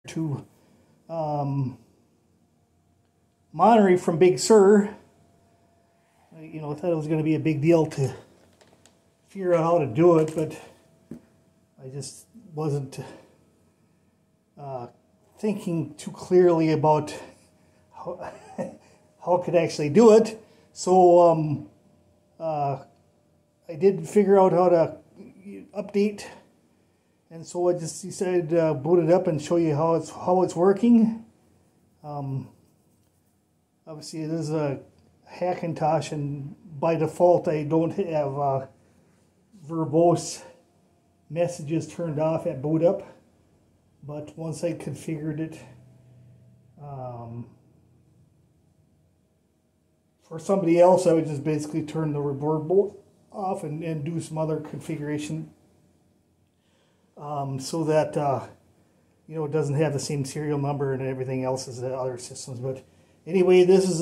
to Monterey from Big Sur. You know, I thought it was going to be a big deal to figure out how to do it, but I just wasn't thinking too clearly about how, how I could actually do it. So I did figure out how to update, and so I just decided to boot it up and show you how it's working. Obviously, it is a Hackintosh, and by default, I don't have verbose messages turned off at boot up. But once I configured it for somebody else, I would just basically turn the verbose off and do some other configuration so that you know, it doesn't have the same serial number and everything else as the other systems. But anyway, this is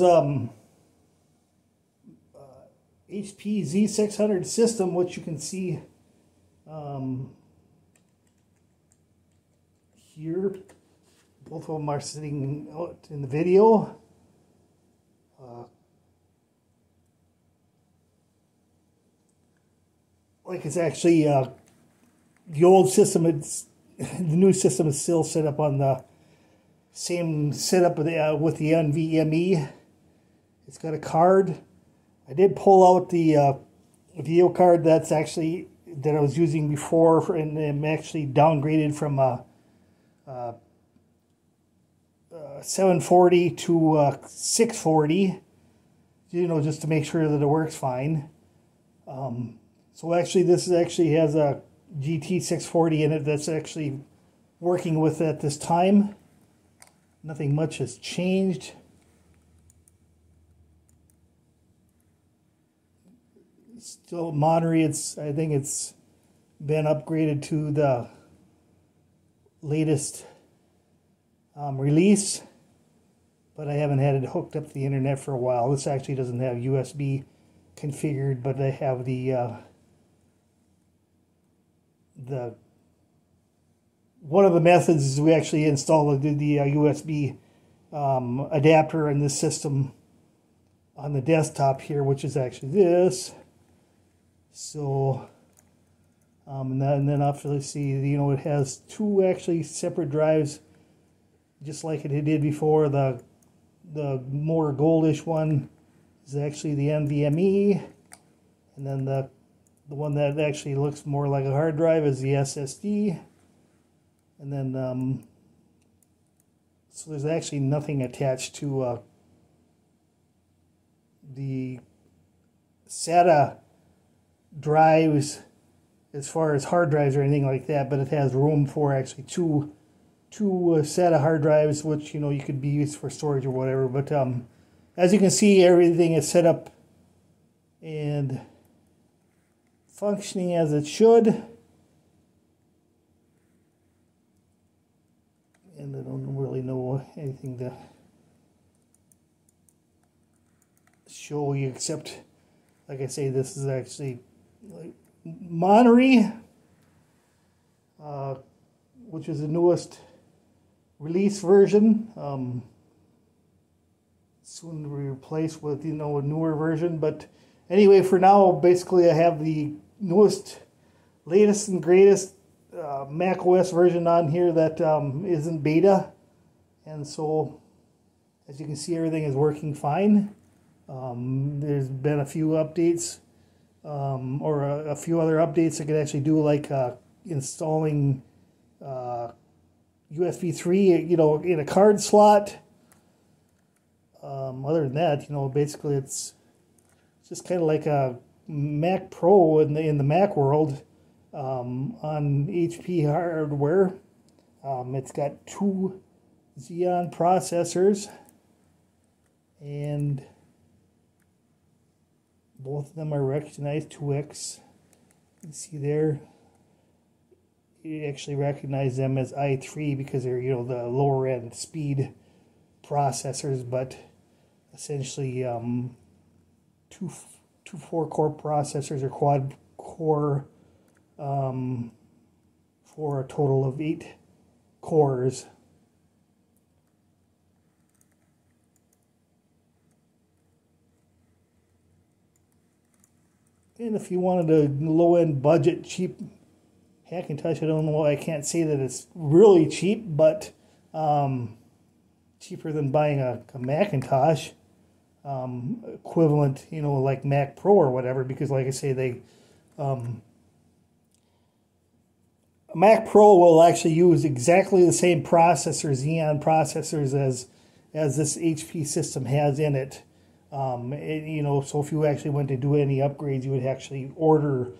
HPZ600 system, which you can see here. Both of them are sitting out in the video. Like, it's actually the old system. The new system is still set up on the same setup with the NVMe. It's got a card. I did pull out the video card that I was using before, and I'm actually downgraded from 740 to 640. You know, just to make sure that it works fine. So actually, this actually has a GT640 in it that's actually working with it at this time. Nothing much has changed. Still Monterey. I think it's been upgraded to the latest release, but I haven't had it hooked up to the internet for a while. This actually doesn't have USB configured, but I have the one of the methods is we actually install the USB adapter in this system on the desktop here, which is actually this. So and then after, see, you know, it has two actually separate drives, just like it did before. The more goldish one is actually the NVMe, and then the one that actually looks more like a hard drive is the SSD. And then so there's actually nothing attached to the SATA drives as far as hard drives or anything like that, but it has room for actually two SATA hard drives, which, you know, you could be used for storage or whatever. But as you can see, everything is set up and functioning as it should. And I don't really know anything to show you, except, like I say, this is actually like Monterey, which is the newest release version. Soon to be replaced with, you know, a newer version. But anyway, for now, basically, I have the newest, latest and greatest macOS version on here that isn't beta, and so as you can see, everything is working fine. There's been a few updates, or a few other updates I could actually do, like installing USB 3, you know, in a card slot. Other than that, you know, basically it's just kind of like a Mac Pro in the Mac world, on HP hardware. It's got 2 Xeon processors, and both of them are recognized 2X. You can see there, you actually recognize them as i3 because they're, you know, the lower end speed processors, but essentially 2 4-core processors or quad core for a total of 8 cores. And if you wanted a low-end budget, cheap Hackintosh, I don't know, I can't say that it's really cheap, but cheaper than buying a Macintosh, equivalent, you know, like Mac Pro or whatever, because like I say, they Mac Pro will actually use exactly the same processors, Xeon processors, as this HP system has in it. You know, so if you actually went to do any upgrades, you would actually order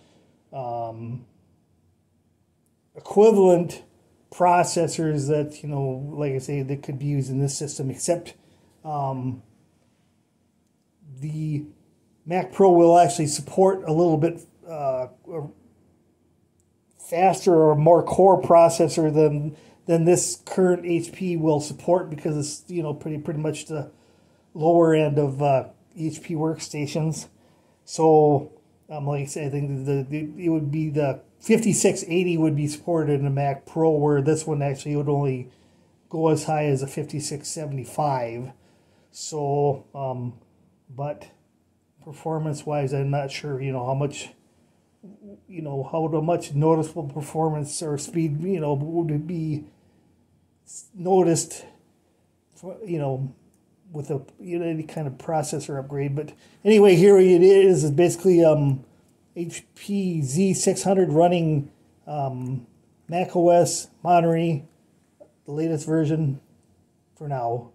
equivalent processors that, you know, like I say, that could be used in this system, except the Mac Pro will actually support a little bit faster or more core processor than this current HP will support, because it's, you know, pretty much the lower end of HP workstations. So like I said, I think it would be the 5680 would be supported in a Mac Pro, where this one actually would only go as high as a 5675. So but performance wise, I'm not sure, you know, how much, you know, how much noticeable performance or speed, you know, would be noticed, you know, with a, you know, any kind of processor upgrade. But anyway, here it is. It's basically HPZ600 running macOS Monterey, the latest version for now.